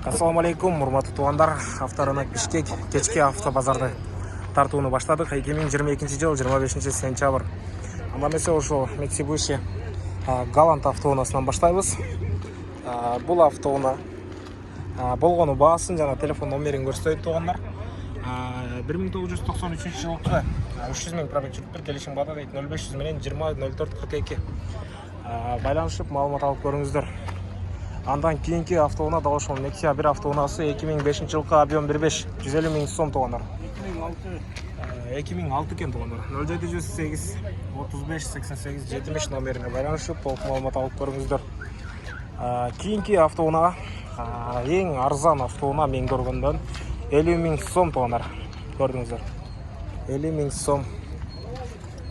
Ассаламу алейкум, урматтуу туугандар. Авторынок Бишкек кечки авто базарды тартууну баштадык. 2022 жыл 25 сентябрь. Анда эмесе ошо Mitsubishi Галант автоунаасынан баштайбыз. Бул автоунаа болгону баасын жана телефон номерин көрсөтөйт туугандар. 1993 жылкы 300 000 пробег жүрүптүр. Келишим бада дейт 0500 менен 20 04 42 байланышып маалымат алып көрүңүздөр. Андан кийинки автоунаа да ошол Nexia 1 автоунаасы 2005 жылкы объем 1.5 150 000 сом туугандар. 2006 экен туугандар. 0708 35 88 70 номерине байланышып толук маалымат алып көрүңүздөр. Кийинки автоунаа эң арзан автоунаа мен көргөндөн 50 000 сом туугандар. Көрдүңүздөр. 50 000 сом.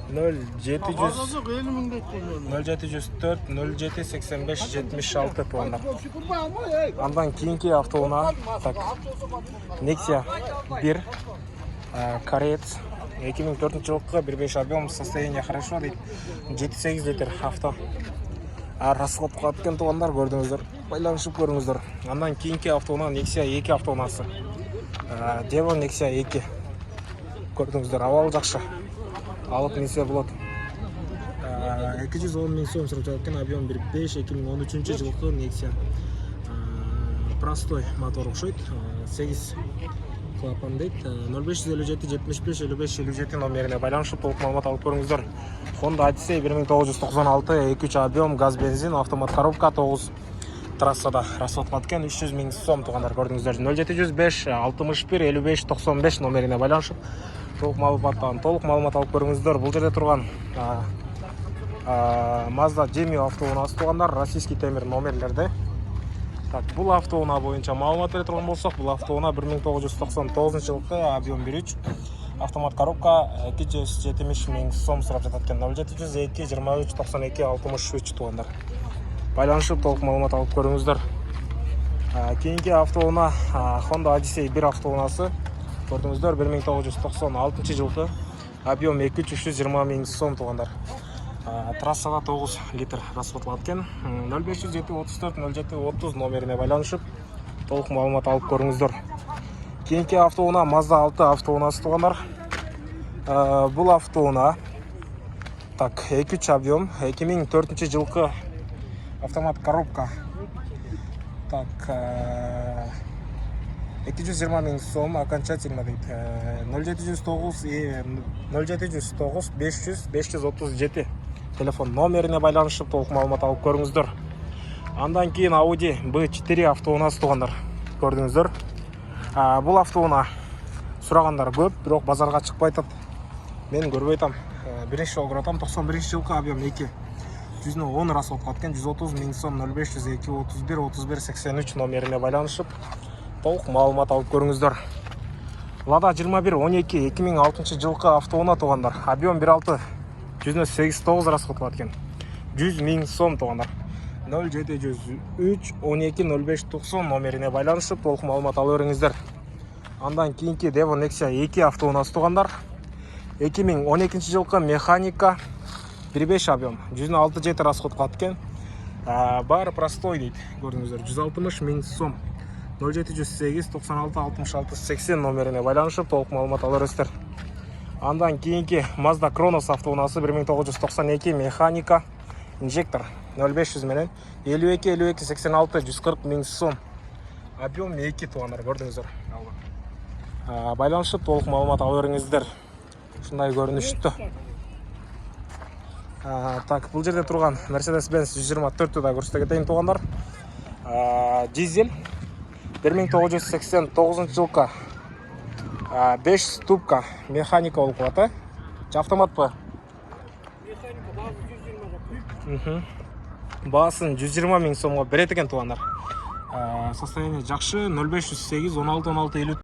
0704 07 85 76 туугандар. Андан кийинки автоунаа Nexia 1 Кореец 2004 жылкы 1.5 объем, состояние хорошо дейт. 7-8 литр авто. Расходко аткен туугандар, көрдүңүздөр. Байланышып көрүңүздөр. Андан кийинки автоунаа Nexia 2 автоунаасы. Devon Nexia 2. Көрдүңүздөр, абалы жакшы. Алып минсе болот. 210 000 сом сурап жаткан объем 1.5 2013 жылкы Nexia. Простой мотор окшойт. 8 клапан дейт. 0557 75 55 57 номерине байланышып толук маалымат алып көрүңүздөр. Honda Odyssey 1996 2.3 объем, газ бензин, автомат коробка 9 трассада расходко аткен 300 000 сом туугандар, көрдүңүздөр. 0705 61 55 95 номерине байланышып толук маалымат алып көрүңүздөр. Бул жерде турган Mazda Jimny автоунаасы туугандар, российский темир номерлерде. Бул автоунаа боюнча маалымат бере турган болсок, бул автоунаа 1999 жылкы объем 1.3 автомат коробка 270 000 сом сурап жатат экен. 0702 23 92 63 туугандар. Байланышып толук маалымат алып көрүңүздөр. Кийинки автоунаа Honda Odyssey 1 автоунаасы. Көрдүңүздөр, 1996 жылкы объем 320 000 сом туугандар. Трассада 9 литр расходлап аткен. 0507 34 07 30 номерине байланышып толук маалымат алып көрүңүздөр. Кийинки автоунаа Mazda 6 автоунаасы туугандар. Бул автоунаа 2.3 объем, 2004 жылкы автомат коробка. 220 000 сом окончательно дейт. 0709 500 537 телефон номерине байланышып толук маалымат алып көрүңүздөр. Андан кийин Audi B4 автоунаасы туугандар, көрдүңүздөр. Бул автоунаа сурагандар көп, бирок базарга чыкпай атат. Мен көрбөй атам. Биринчи жолу көрүп атам. 91 жылкы объем 2 110 расходко аткен 130 000 сом. 0502 31 31 83 номерине байланышып толук маалымат алып көрүңүздөр. Lada 21 12 2006 жылкы автоунаа туугандар. Объем 1.6 189 расходко аткен 100 000 сом туугандар. 0703 12 05 90 номерине байланышып толук маалымат алып бериңиздер. Андан кийинки Devon Nexia 2 автоунаасы туугандар. 2012 жылкы механика 1.5 объем 167 расходко аткен. Баары простой дейт, көрдүңүздөр. 160 000 сом. 0708 96 66 80 номерине байланышып толук маалымат алып бериңиздер. Андан кийинки Mazda Cronos автоунаасы 1992 механика инжектор 0500 менен 52 52 86 140 000 сом. Объем 2 туугандар, көрдүңүздөр. Байланышып толук маалымат алып бериңиздер. Ушундай көрүнүштө. Бул жерде турган Mercedes-Benz 124 да көрсөтө кетейин туугандар. Дизель 1989 жылкы 5 ступка механика болуп калат, же автоматпы? Механика, баасын 120 000 сомго берет экен туугандар. Состояние жакшы. 0508 16 16 50